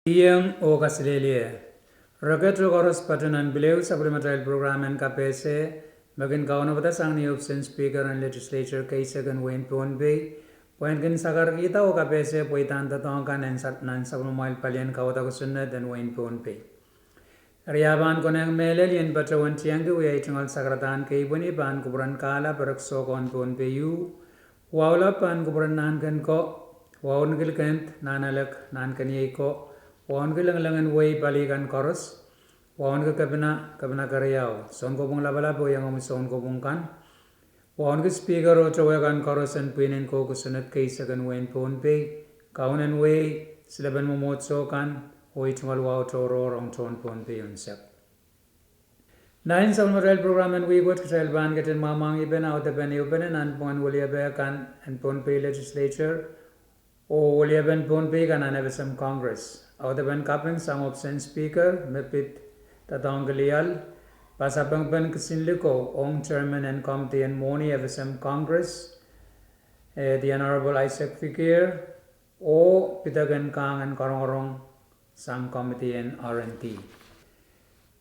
Yang Australia. Rocket Chorus Pattern and Below Supplementary Program and Capese, Magin Kaunavata Sangni Option Speaker and Legislature Case Second Wayne POHNPEI, Poinkin Sagarita or Capese, Poitanta Tonkan and Nan Sabamile Palian Kautakusunet and Wayne POHNPEI. Riaban Konang Melelian Patrawan Tiangu, we ate all Sagratan Kabuni, Pan Kubran Kala, Perakso on POHNPEI, Wallap and Kubran Nankan Ko, Waungil Kent, Nanalek, Nankan Yeko. Wan ke lang way balikan chorus, wan ke kabina karyao. Son ko bung labala po yang son ko bung kan. Wan ke speaker o chawagan chorus and pinin ko kusunat kay sagan Wayne POHNPEI. Kaun and way silaban mo motso kan o itungal wow toro rong ton POHNPEI unsep. Nine Governmental program and we got to ban get in mamang iben out the ben open and pon William kan and POHNPEI legislature o William POHNPEI kan anabisam Congress. Auto ban kapeng sang option speaker mepit tatangalial pasapang ban kasinliko ong chairman and committee and moni FSM Congress the Honorable Isaac Fikir o pitagan kang and karong sang committee and R&T.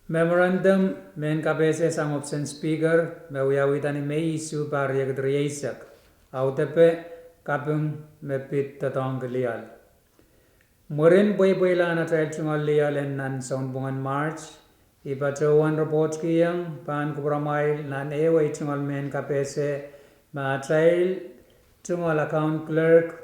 Memorandum men kapese sang option speaker mawiyawitani may issue pariag driesak auto pe kapeng mepit tatangalial. Murin boy lana tried to Leal and Nan Sound Bungan March. Ipatawan report kiyang pan kubramail nan ewa itungal men kapese ma trial tungal account clerk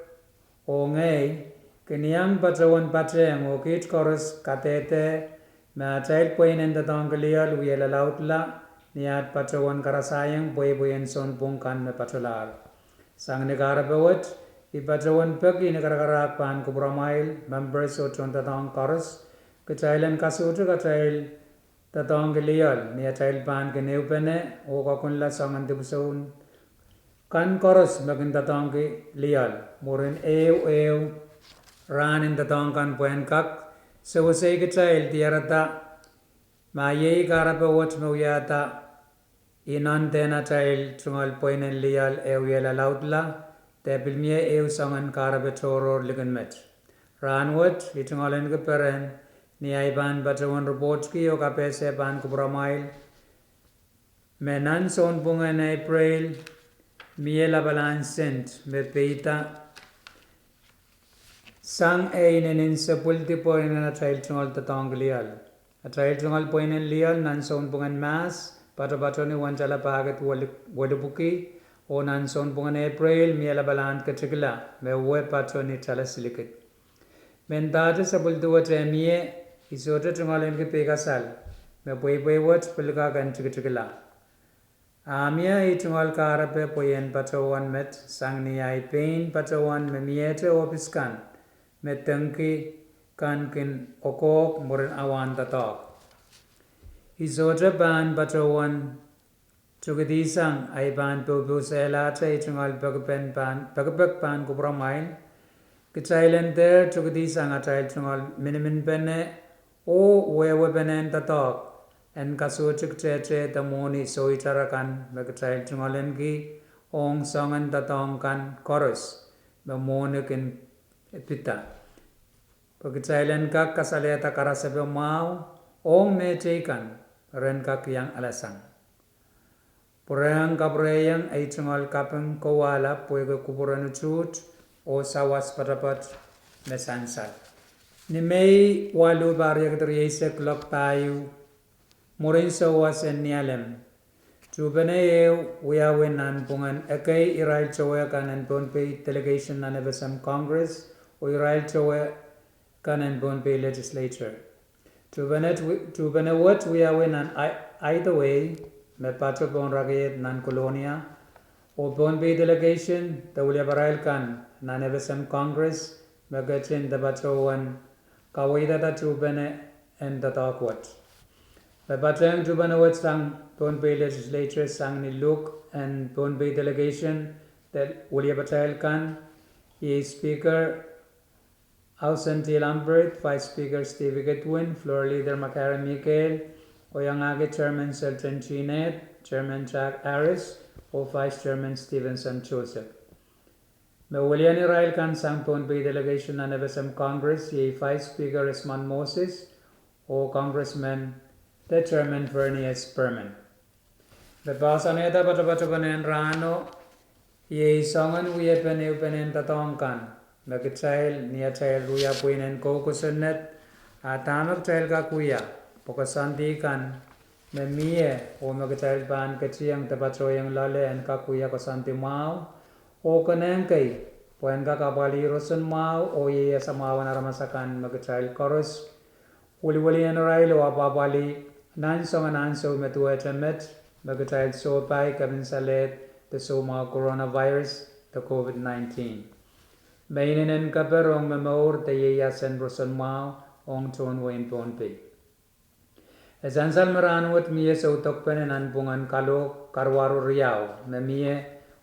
o ngay kiniyang patawan patreng o kit chorus katete ma trial poin and the tangalial wiyala lautla niyat patawan karasayang boy and son bungkan me patular. Sang negara bawat Ipatawan pagi negara pan kubramail members o tontatong chorus kachailan kasutu kachail tatong gilial niya chail pan kineupene o kakunla sangan dibusun kan chorus magin tatong gilial murin ew ran in tatong kan puen kak so say kachail tiarata maye karape wat muyata inantena chail tungal poinen lial ewyela lautla Tebil mie eu sangan karabetoro liganmet. Ranwat itungolen ke peren ni aiban batawan report ki o kapese ban kubramail. Menan son bungan April mie labalan sent me peita sang einin sepulti poinen a trail tungol tatong lial. A trail tungol poinen lial nan son bungan mas patabatoni wanchala pagat wadabuki o nan son bungan April miela balant katigla me we patoni tala silikit. Men dati sa bulduwa te mie isote tungolen ke pegasal me boy wat pulga kan tigitigla. Amia itungol karape poyen patawan met sang ni ai pain patawan me miete opiskan me tangki kan kin okok murin awan tatok. Isote ban patawan Chugadisang ay ban pupusela sa itungal pagpek pan kubramail. Kichailan der chugadisang atay tungal minimin pene o wewe penen tatok en kasuchik cheche tamoni so itarakan magchail tungalen ki ong songan tatong kan chorus mamonikin pita. Pagkichailan kak kasaleta karasabe mau ong mechekan ren kak yang alasang. Purang kaprayang ay tungal kapeng kawala puwega kupuran uchut o sawas patapat mesansal. Ni may walu barya katriyese klok tayo murin sawas en nialem. Chubaneyew uyawin nan pungan ekay irail chawe kanan POHNPEI delegation na nebesam Congress o irail chawe kanan POHNPEI legislature. Chubanewat uyawin nan either way me pato pon ragayet nan colonia o POHNPEI delegation the William kan nan evesem Congress magachin the batawan kawaida ta chubene and the takwat. The batang chubene wat sang POHNPEI legislature sang ni look and POHNPEI delegation that William kan he speaker Ausentil Lambert, Vice Speaker Steve Getwin, Floor Leader Makara Mikael, Oyangage Chairman Selton Chinet, Chairman Jack Harris, or Vice Chairman Stevenson Joseph. Me William Israel kan sang POHNPEI delegation na nevesem Congress ye Vice Speaker Isman Moses o Congressman the Chairman Vernius Perman. The pasaneta patapanen rano ye songan wiye penen tatongkan. Nagitail niya tail ruya puinen kokusunet atamak tail ka kuya pokasanti kan me mie o magitail pan kachiyang tapatroyang lale en ka kuya kosanti mau o kaneng kay puen ka kapali rosun mau o ye samawa na ramasakan magitail chorus wali en railo apapali nansong ananso metua temet magitail so pai kabinsalet the soma coronavirus the COVID-19. Mainen kaperong memor te yasen roson mau ong ton wain POHNPEI. Esansal meranwat mie sautok penen anpungan kalo karwaru riau me mie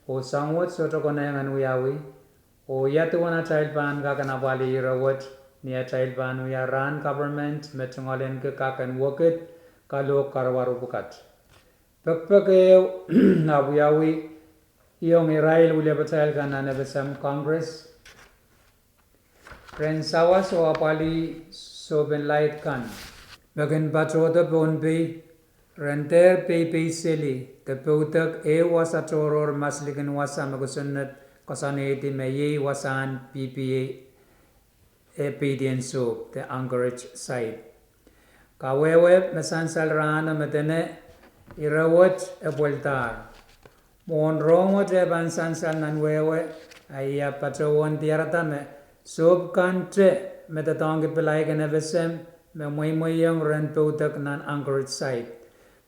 o sangwat soto konengan uyawi o yatuana child pan kakanapali rawat niya child pan uya ran government metungolen ke kakan wakit kalo karwaru bukat. Pekpekeo na uyawi iyong irail ulia batal kana nevesam Congress Prensawa so apali so ben light kan. Bagan patrota POHNPEI renter pay seli te pautak wasa toror maslikin wasa magusunat kasaneti me ye wasan PPA epidien so the Anchorage site. Kawewe mesansal rana metene irawat ebultar. Mon rongo te bansansal nanwewe aya patrowon tiarata me sob kante metatongi pelai ka nevesem me moyang ren pautak nan Anchorage site.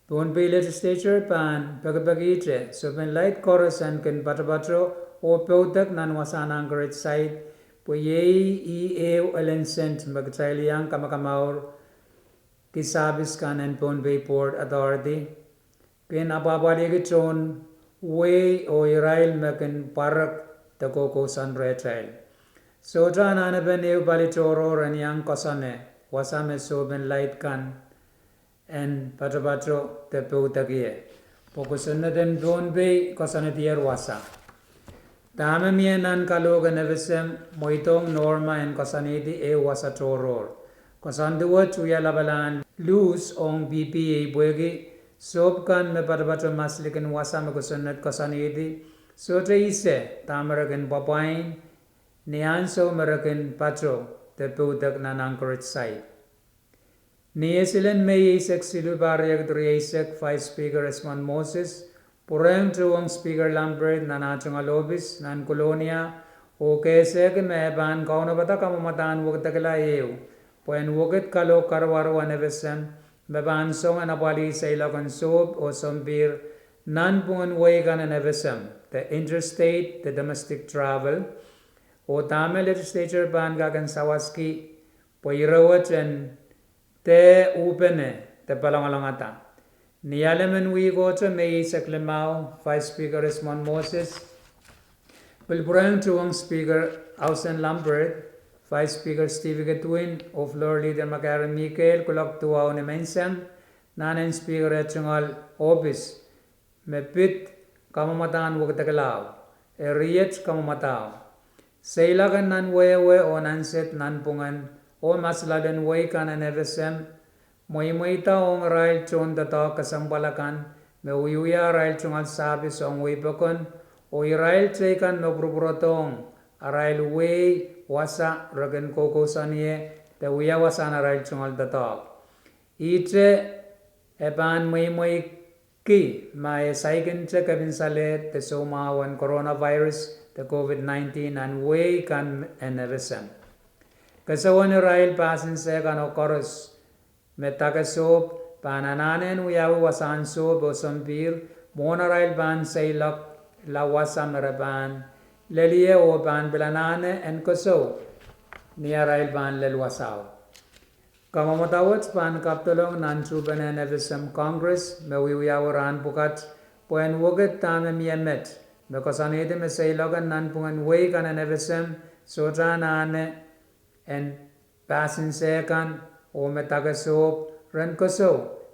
POHNPEI legislature pan pagpagite soben light chorus and ken patapatro o pautak nan wasan Anchorage site po ye elencent magtailiang kamakamaur kisabis kanan POHNPEI Port Authority ken apapali kitron way o irail meken parak takoko san retrail. Sotra nanaben palitoro ranyang kosane wasame soben light kan en patapatro te peutakie. Pokusunaten POHNPEI kosane tier wasa. Tama mianan kaloga nevesem moitong norma en kosaniti wasa toror. Kosanduwa chuya labalan lose ong BPA buegi sob kan me patapatro maslikin wasa me kusunat kosaniti. Sotra ise tamaragan papain Nianso American Patro te pautak nan Anchorage site. Niesilen May isek silu baryak isek Vice Speaker Isman Moses pureng tuwang Speaker Lambert nan atong alobis nan kolonia o kesek me ban kauna bata kamamatan wagtakala ew puen wagit kalo karwaro anevesem me ban song anapali sa ilakan sob o sombir nan pungan way kan anevesem the interstate the domestic travel o tame legislature ban gagan sawaski po irawat en te upene te palangalangata. Niyalemen wi goto may saklemao Vice Speaker Isman Moses Wilbraham tuwang Speaker Ausen Lambert Vice Speaker Stevie Gatwin of Floor Leader Makaran Mikael kulak tuwaw ni Mensam nanen Speaker Etchangal Office mepit kamamataan wagtakalaw eriyet kamamataw Sailagan nan wewe o nanset nan pungan o masladan way kan nevesem moyta ong rail chon data kasampalakan me uyuya rail chungal sabis ong way pakon o rail chekan no proprotong rail way wasa ragan koko sanye te uya wasa na rail chungal data ite epan moy ki may saiken che kabin salet te somawan coronavirus the COVID-19 and way kan enevesem. Kasawan rail pasin se kan okoros metakasop panananen uyaw wasan sob o sampir mona rail ban sailak lawasam raban lelie o ban belanane en koso niya rail ban lelwasaw. Kamamatawat pan kaptolong nansu benenevesem Congress mewiyaw ran pukat puen woget tame miyamet because anete me say logan nan pungan way kan nevesem sotra nane en pasin sekan o metagasop ren koso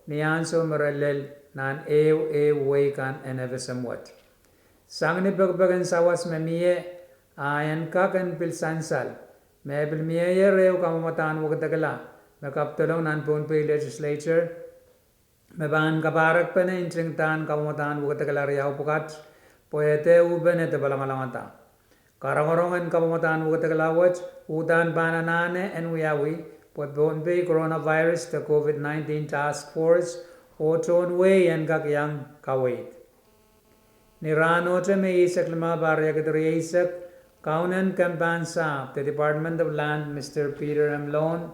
nianso merelel nan way kan nevesem wat sang ni bagbagan sawas me mie ayan kakan pil sansal me bil miye reu kamamatan wakatagala me kaptolong nan POHNPEI legislature me ban kabarak pene intring tan kamamatan wakatagala riau pukat poete ubene te balangalangata karangorongan kamamatan wakatagala watch udan bananane en wiyawi pot POHNPEI coronavirus the COVID-19 task force oton way en kakyang kawait Nirano te me isak lama barya kitri isak kaunan kampan sa the Department of Land Mr. Peter M. Lone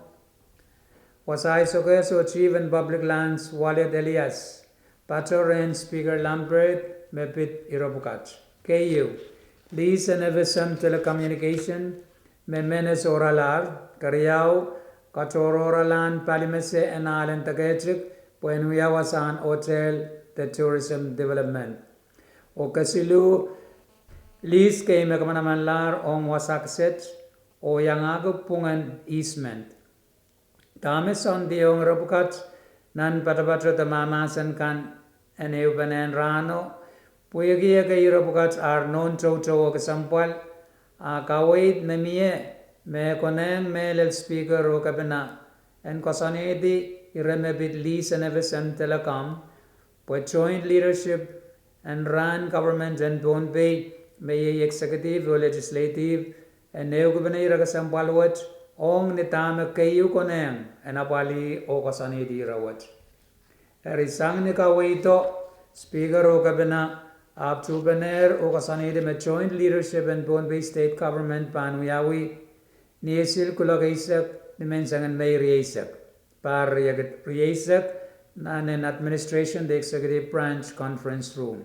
was I so achieve in public lands Walid Elias Patoren Speaker Lambert Mepit Irobukach KU Lease and Evisam Telecommunication Memenes Oralar Kariao Katororalan Palimese and Alan Tagachik Puenuyawasan Hotel the Tourism Development O kasilu lis kay mekamanamanlar ong wasakset o yangagog pungan easement. Tamis on diong rabukat nan patapatro tamamasan kan eneubanen rano puyagiya kay rabukat ar non chow o kasampal a kawait na miye me koneng melel speaker o kabina en kosanedi iremebit lis and evisem telecom po joint leadership and run government and POHNPEI may executive or legislative and neo gubernay ragasampalwat ong nitama kayo koneng and apali o kasani di rawat. Erisang ni kawaito speaker o kabina up to bener o kasani di joint leadership and POHNPEI state government panuyawi niesil kulagaisak ni mensangan may riyasak par riyasak nan administration the executive branch conference room.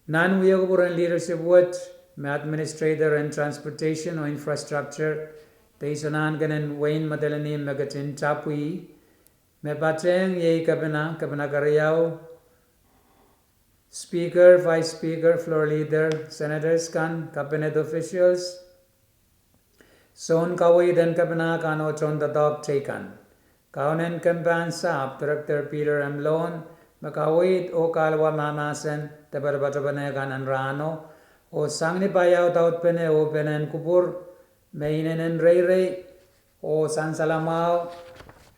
Nan wiyaguburan leadership what me administrator and transportation or infrastructure taisanan ganen Wayne Madalani magatin tapui me pateng ye kabina kariyaw speaker vice speaker floor leader senators kan cabinet officials son kawai dan kabina kano chon the dog taken kaunen kampan sa director Peter M. Lone makawait o kalwa mamasen tabarabatabanegan an rano o sangni payaw taut pene o penen kupur mainen rey o sansalamao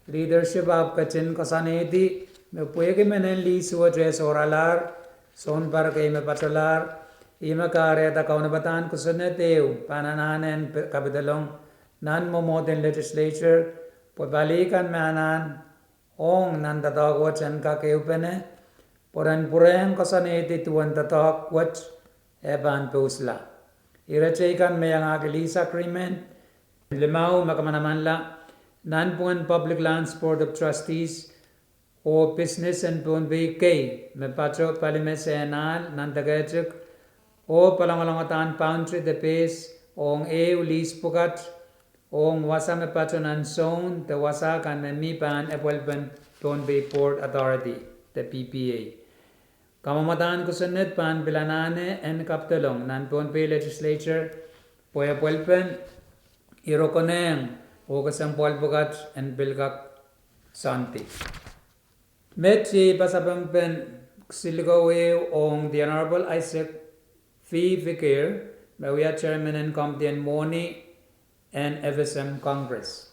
leadership of kachin kosanedi me puege menen li suwa dress oralar son par kay me patalar ima kare ta kaunabatan kusuneteu panananen kabidalong nan mo modern legislature pabalikan manan ong nandatak watch and kakeupene poran pureng kosaneti tuan tatak watch eban pusla irachaikan mayang agilis agreement limau makamanamanla non-POHN Public Lands Board of Trustees o business and POHNPEI kay me patro palimese enal nandagachuk o palangalangatan boundary the pace ong lease pukat ong wasa me patronan zone the wasa kan me mi pan epwelben POHNPEI Port Authority the PPA kamamatan kusunet pan bilanane en kaptelong nan POHNPEI legislature po epwelben irokoneng o kasampol bukat en bilgak santi Metsi pasabangpen siligawe ong the Honorable Isaac V. Vicaire we are chairman and committee and Moni and FSM Congress.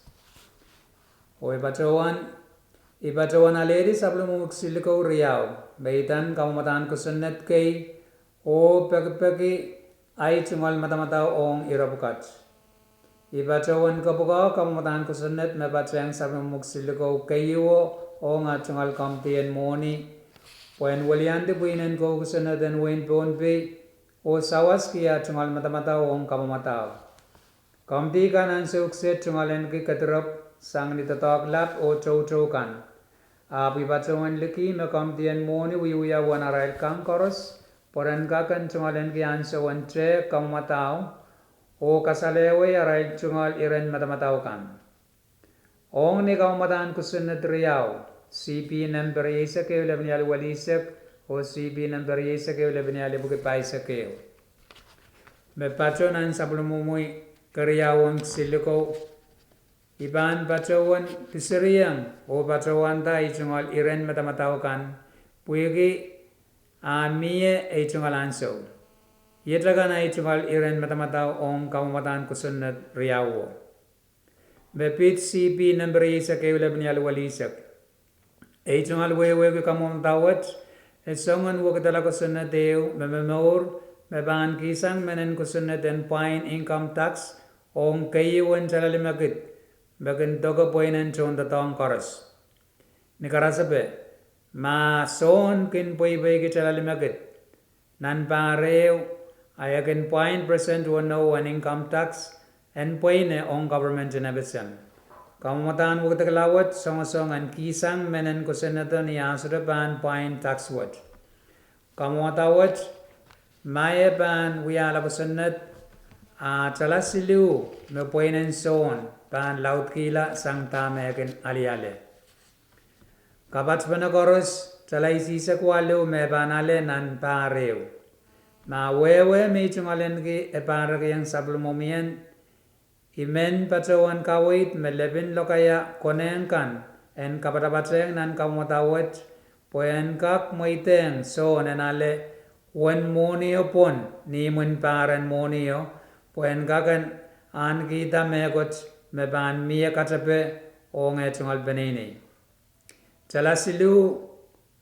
O ibatawan aledi sablumuk silikaw riyaw baitan kamamatan kusunet kay o pagpagi ay tungal matamataw ong irabukat. Ibatawan kabukaw kamamatan kusunet mabatsang sablumuk silikaw kayo o nga tungal committee and Moni when waliante buinan ko kusunet and Wayne POHNPEI o sawas kiya tungal matamataw ong kamamataw. Committee kan ang sukset tungalen ki katrap sang nitatak lap o chow kan. Apibatawan liki me committee and Moni wiya wanaral kang koros poran kakan tungalen ki anso tre kamataw o kasalewe aral tungal iren matamataw kan. Ong ni kamatan kusunat riyaw CP number isa kayo labanyali walisak o CP number isa kayo labanyali bukit paisa kayo. Me patronan sa bulumumuy karyawan siliko iban patrawan pisiriang o patrawan ta ichungal iren matamataw kan puigi miye ichungal anso Yetragan ay chungal iren mata-mata ong kamamatan kusunat riyawo. Bepit CP number isa kayo labanyal walisak. Ay chungal wewe kamamtawat. Esongan wakatala kusunat deo mememor meban kisang menen kusunat and fine income tax ong kayiwan chalalimagit. Bagan toga poinan chon tatong koras. Nikarasabe ma son kin poi ki chalalimagit. Nan pareo ayakin 0% wano an income tax and poine on government in abesan. Kamatan wutakalawat song an kisang menen kusenato ni asurapan point tax wat. Kamatawat maya pan wiyala kusenat chalasiliu me poinen son pan laut kila sang tamekin aliale. Kapat panagoros chalai sisa kwalo me panale nan pareo. Na wewe me chungalen ki epara yang sablumomian imen pacawan kawit melebin lokaya konengkan en kapatapatseng nan kamotawet poen kak moiteng so nenale wen monio pon ni mun paren monio poen kakan an kita megot me ban mia katape onge chungal benini chalasilu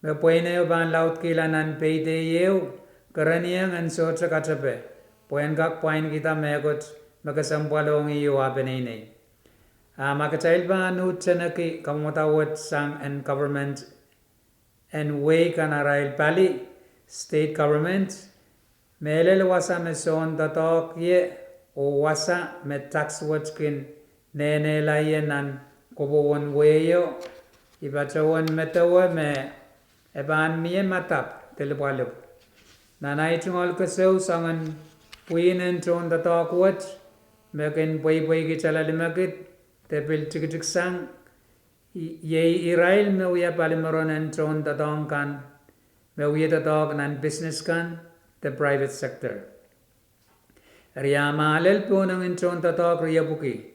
me poene ban laut kila nan peite yeu Keraniang and socha katape, poen kak poin kita megot, makasampalong iyo abenini. Makachail ba nu chanaki kamotawat sang and government and way kanarail pali, state government, melel wasa me son tatok ye, o wasa me tax watchkin, nene layenan, kubuwan weyo, ibachawan metawa me, eban mien matap, telepalup. Nanay chungol kasaw sangan puinen chon tatok wat mekin boy ki chalalimagit tepil chikitik sang ye irail me uya palimaron en chon tatong kan me uya tatok nan business kan the private sector. Riya maalel po nang en chon tatok riya buki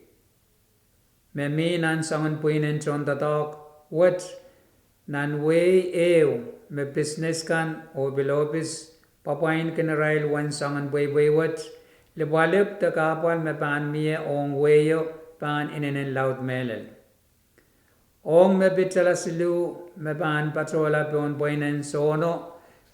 me mi nan sangan puinen chon tatok wat nan way ew me business kan o bilopis papain kenarail wan sangan boy wat lebalip ta kapal me pan mie ong weyo pan inenen laut melel ong me bitala silu me pan patrola pon poinen sono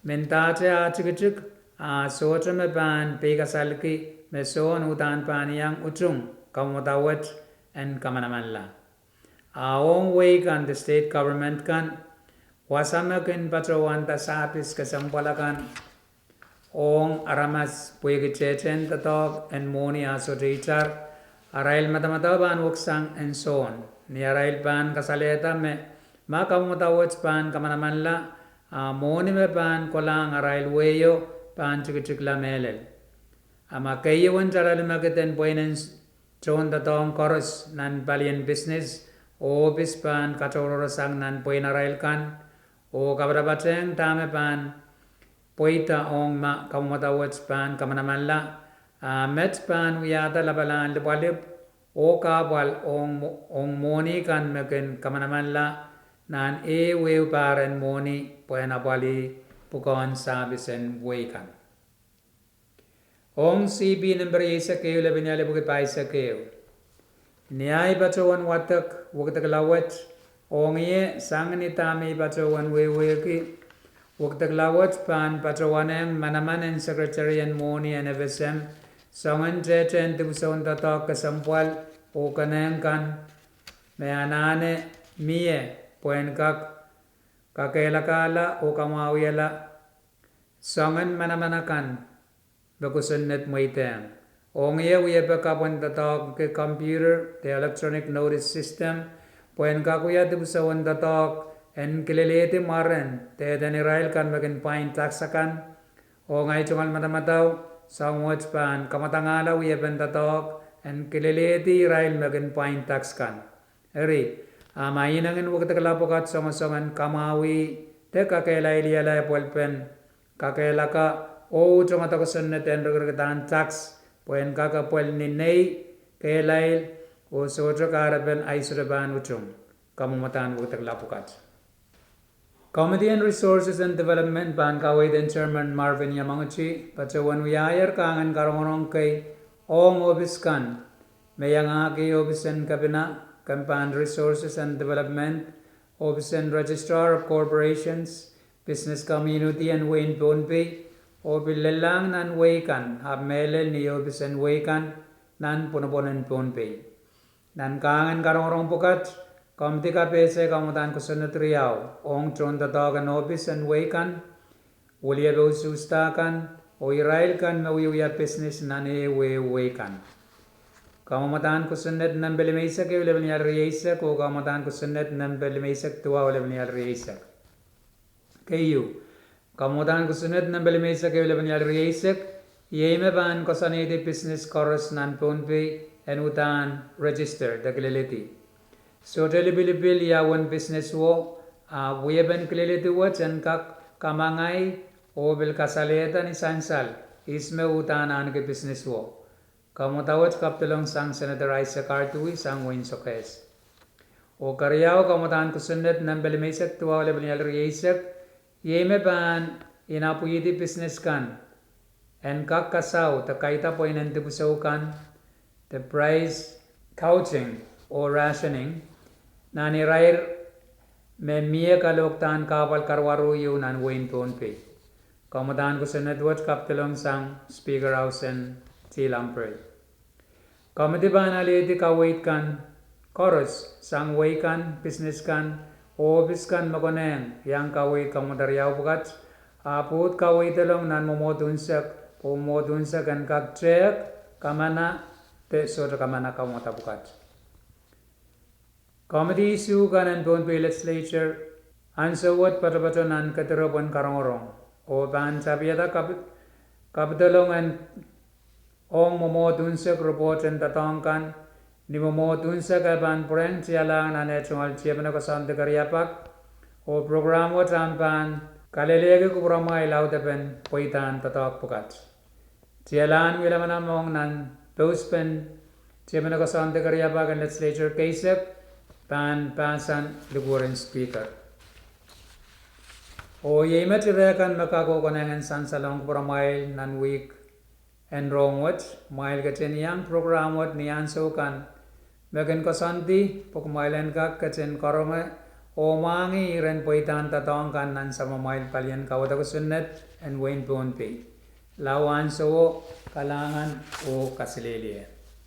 mentate a chikichik a sotra me pan pegasalki me son utan pan yang utung kamotawat and kamanamanla a ong way kan the state government kan wasama ken patrowan ta sapis kasampalakan ong aramas puigi chechen tatok and moni aso richar arail matamata ban wuksang and so on ni arail pan kasaleta me ma kamutawach pan kamanamanla moni me pan kolang arail weyo pan chikichikla melel ama kayewan charal mageten poinen chon tatong koros nan balian business o bis pan katoro sang nan poin arail kan o kabrabateng tame pan poita ong ma kamatawat pan kamanamanla met pan wiyata labalan lebalip o kabal ong moni kan meken kamanamanla nan e weu paren moni poena bali pukon sabisen weikan ong CB number isa kayo labinyale bukit paisa kayo niyay bacawan watak watak lawat ong ye sangni tami bacawan weweki Waktak lawat pan patrawaneng manaman secretary and moni and FSM songan chechen tibuson tatok kasampwal o kaneng kan meanane mie poen kak kakelakala o kamawiyala songan manamanakan bakusunnet moiteng ongye wiye pakapon tatok ke computer the electronic notice system poen kakuya tibuson tatok en kilelete maren te den Israel kan bagen pain taxakan o ngai chungal matamataw samwach pan kamatangala wiye ben tatok en kilelete Israel bagen pain tax kan eri mainangen wakta kalapokat songan kamawi te kakela iliala polpen kakela ka o chunga takosan ten regretan tax poen kaka pol ni nei kelail o sotra karaben aisraban uchum kamumatan wakta kalapokat Committee on Resources and Development ban kaway den Chairman Marvin Yamanguchi, pachawan wiyayar kangan karongorong kay ong office kan, mayang aki office and kabina, Campaign Resources and Development, Office and Registrar of Corporations, Business Community and Wain POHNPEI, o bilelang nan weikan, hab melel ni Office and weikan, nan punaponan POHNPEI. Nan kangan karongorong pukat, Committee ka pese kamutan kusunod riyaw, ong tron tatawagan office and weikan, uliya ba usustakan, o irail kan mawiwiya business na ni weikan. Kamutan kusunod ng belimaysak ay ulit niyal riyasak, o kamutan kusunod ng belimaysak tuwa ulit niyal riyasak. Kayo, kamutan kusunod ng belimaysak ay ulit niyal riyasak, yeme ban kusaniti business chorus nan POHNPEI and utan register dagililiti. So delibil ya one business wo we ben kliliti wo chen kak kamangay o bil kasaleta ni sansal isme utanan ke business wo kamutawat kaptelong sang senator Isa Kartui sang win sokes o karyaw kamutan kusundet nan belimesak tuwa le belial riyesak yeme ban inapuyiti business kan and kak kasaw takaita po inantibusaw kan the price couching or rationing nani rair me miye kaloktan kapal karwaru yu nan Wain POHNPEI. Kamutan ko senadwat kaptelong sang Speaker House and Tilampre. Committee ba naliti ka wait kan chorus sang way kan business kan office kan makoneng yang ka wait kamudaryaw bukat aput ka wait telong nan momodunsak kan kag trek kamana te sota kamana kamuta bukat. Committee issue kanan POHNPEI Legislature ansawat patapato nan katerapon karongorong o ban sabiyata kapitolongan ong momodunsak report and tatongkan ni momodunsak ban pureng siyalang nan etsungal siyapana kasante karyapak o programo tampan kalelege kuprama ilaw tepen poitan tatok pukat. Siyalan wilaman among nan pospen siyapana kasante karyapak and legislature kaisep pan pasan ligurin speaker. O yemet rekan makako konengan san salong pramail nan week and wrong what mail kachen yang program what niyan so kan magan kasanti pokmailen kak kachen korome o mangi ren poitan tatong kan nan sama mail palian kawata kusunnet and Wain POHNPEI lawan so kalangan o kasilili.